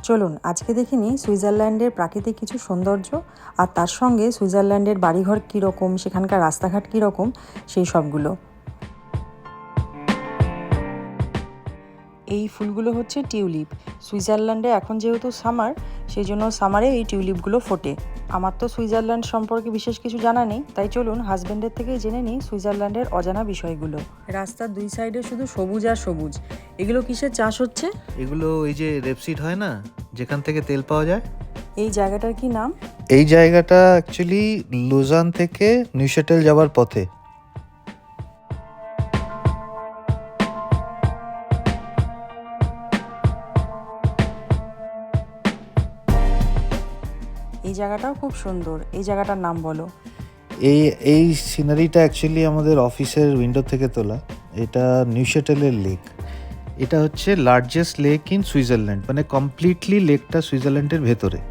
চলুন আজকে দেখে নিই সুইজারল্যান্ডের প্রাকৃতিক কিছু সৌন্দর্য আর তার সঙ্গে সুইজারল্যান্ডের বাড়িঘর কীরকম, সেখানকার রাস্তাঘাট কীরকম, সেই সবগুলো। এই ফুলগুলো হচ্ছে টিউলিপ। সুইজারল্যান্ডে এখন যেহেতু সামার, সেই জন্য সামারে এই টিউলিপগুলো ফোটে। আমার তো সুইজারল্যান্ড সম্পর্কে বিশেষ কিছু জানা নেই, তাই চলুন হাজব্যান্ডের থেকেই জেনে নিই সুইজারল্যান্ডের অজানা বিষয়গুলো। রাস্তার দুই সাইডে শুধু সবুজ আর সবুজ। এগুলো কিসের চাষ হচ্ছে? এগুলো ওই যে রেপসিড হয় না, যেখান থেকে তেল পাওয়া যায়। এই জায়গাটার কি নাম? এই জায়গাটা অ্যাকচুয়ালি লুজান থেকে নিউশেটেল যাওয়ার পথে। এই জায়গাটাও খুব সুন্দর। এই জায়গাটার নাম বলো। এই সিনারিটা অ্যাকচুয়ালি আমাদের অফিসের উইন্ডো থেকে তোলা। এটা নিউশেটেলের লেক। এটা হচ্ছে লার্জেস্ট লেক ইন সুইজারল্যান্ড, মানে কমপ্লিটলি লেকটা সুইজারল্যান্ডের ভেতরে।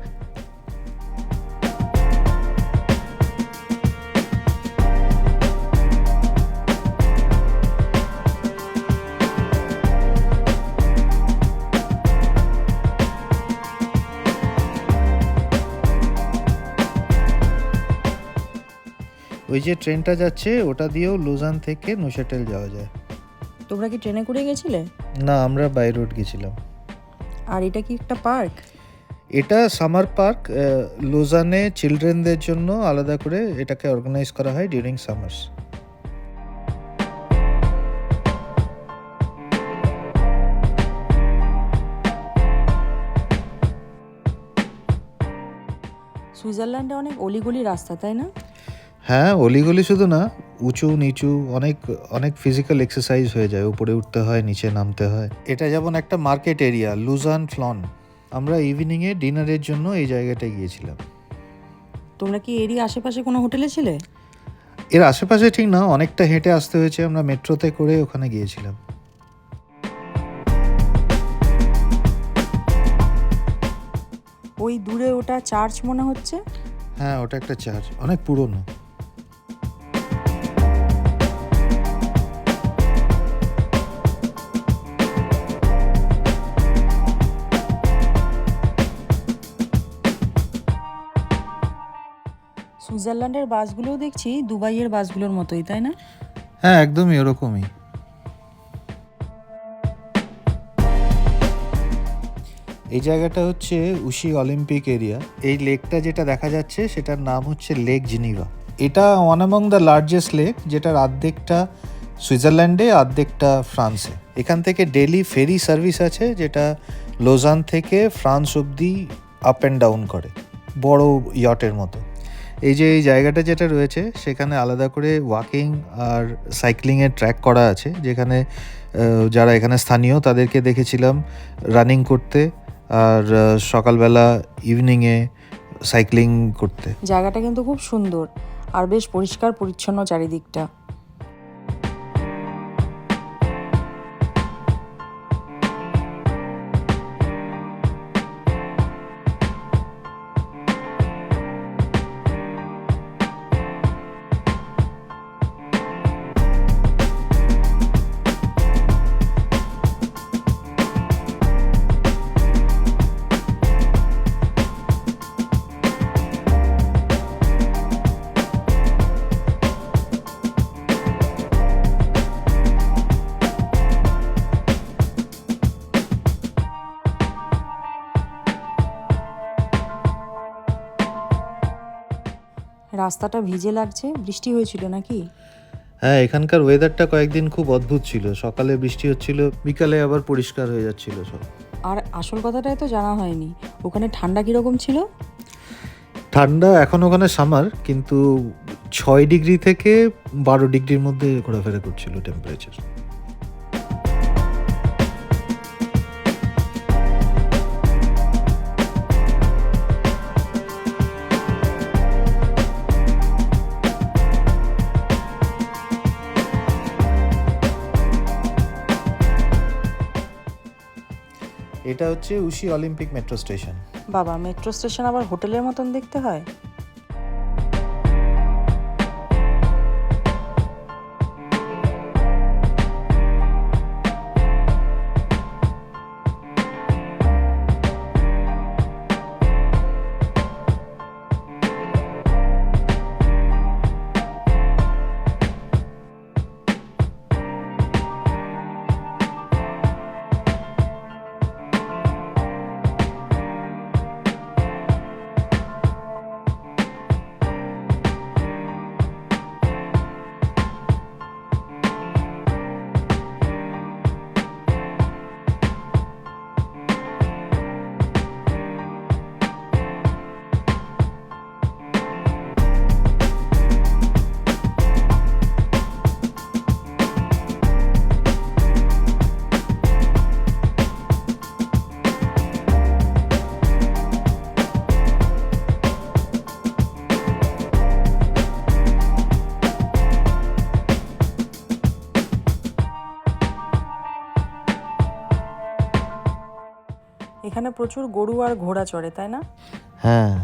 ওই যে ট্রেনটা যাচ্ছে ওটা দিয়েও লুজান থেকে নিউশেটেল যাওয়া যায়। তোমরা কি ট্রেনে করে গেছিলে? না, আমরা বাই রোড গেছিলাম। আর এটা কি একটা পার্ক? এটা সামার পার্ক। লুজানে চিলড্রেনদের জন্য আলাদা করে এটাকে অর্গানাইজ করা হয় ডিউরিং সামার্স। সুইজারল্যান্ডে অনেক অলিগলি রাস্তা, তাই না? হ্যাঁ, অলিগলি শুধু না, উঁচু নিচু অনেক অনেক ফিজিক্যাল এক্সারসাইজ হয়ে যায়। উপরে উঠতে হয়, নিচে নামতে হয়। এটা যেমন একটা মার্কেট এরিয়া, লুজান ফ্লন। আমরা ইভিনিংয়ে ডিনারের জন্য এই জায়গাটায় গিয়েছিলাম। তোমরা কি এরই আশেপাশে কোনো হোটেলে ছিলে? এর আশেপাশে ঠিক না, অনেকটা হেঁটে আসতে হয়েছে। আমরা মেট্রোতে করে ওখানে গিয়েছিলাম। ওই দূরে ওটা চার্চ মনে হচ্ছে। হ্যাঁ, ওটা একটা চার্চ, অনেক পুরনো। সুইজারল্যান্ডের বাসগুলোও দেখছি দুবাইয়ের বাসগুলোর মতোই, তাই না? হ্যাঁ, একদমই ওরকমই। এই জায়গাটা হচ্ছে উশি অলিম্পিক এরিয়া। এই লেকটা যেটা দেখা যাচ্ছে সেটার নাম হচ্ছে লেক জিনিভা। এটা one among the largest lake, যেটার অর্ধেকটা সুইজারল্যান্ডে, অর্ধেকটা ফ্রান্সে। এখান থেকে ডেলি ফেরি সার্ভিস আছে, যেটা লোজান থেকে ফ্রান্স অবধি আপ অ্যান্ড ডাউন করে, বড় ইয়টের মতো। এই যে এই জায়গাটা যেটা রয়েছে সেখানে আলাদা করে ওয়াকিং আর সাইক্লিংয়ের ট্র্যাক করা আছে, যেখানে যারা এখানে স্থানীয় তাদেরকে দেখেছিলাম রানিং করতে আর সকালবেলা ইভিনিংয়ে সাইক্লিং করতে। জায়গাটা কিন্তু খুব সুন্দর আর বেশ পরিষ্কার পরিচ্ছন্ন চারিদিকটা। রাস্তাটা ভিজে লাগছে। বৃষ্টি হয়েছিল নাকি? হ্যাঁ, এখানকার ওয়েদারটা কয়েকদিন খুব অদ্ভুত ছিল। সকালে বৃষ্টি হচ্ছিল, বিকালে আবার পরিষ্কার হয়ে যাচ্ছিল সব। আর আসল কথাটাই তো জানা হয়নি, ওখানে ঠান্ডা কীরকম ছিল? ঠান্ডা এখন ওখানে সামার, কিন্তু 6 ডিগ্রি থেকে 12 ডিগ্রির মধ্যে ঘোরাফেরা করছিল টেম্পারেচার। এটা হচ্ছে উশি অলিম্পিক মেট্রো স্টেশন। বাবা, মেট্রো স্টেশন আবার হোটেলের মতন দেখতে হয়? এখানে প্রচুর গরু আর ঘোড়া চড়ে, তাই না? হ্যাঁ,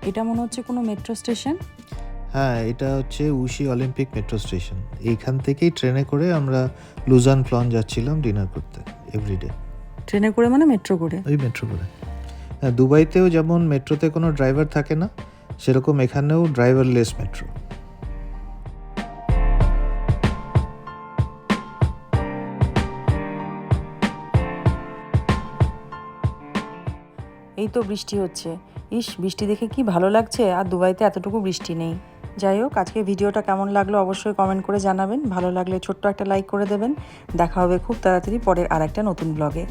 এটা মনে হচ্ছে কোনো মেট্রো স্টেশন। হ্যাঁ, এটা হচ্ছে উশি অলিম্পিক মেট্রো স্টেশন। এইখান থেকেই ট্রেনে করে আমরা লুজান প্লন যাচ্ছিলাম ডিনার করতে এভরিডে। ট্রেনে করে মানে মেট্রো করে? ওই মেট্রো করে। হ্যাঁ, দুবাইতেও যেমন মেট্রোতে কোনো ড্রাইভার থাকে না, সেরকম এখানেও ড্রাইভারলেস মেট্রো। এই তো বৃষ্টি হচ্ছে। ইস, বৃষ্টি দেখে কি ভালো লাগছে। আর দুবাইতে এতটুকু বৃষ্টি নেই। যাই হোক, আজকে ভিডিওটা কেমন লাগলো অবশ্যই কমেন্ট করে জানাবেন। ভালো লাগলে ছোট্ট একটা লাইক করে দেবেন। দেখা হবে খুব তাড়াতাড়ি পরের আর একটা নতুন ব্লগে।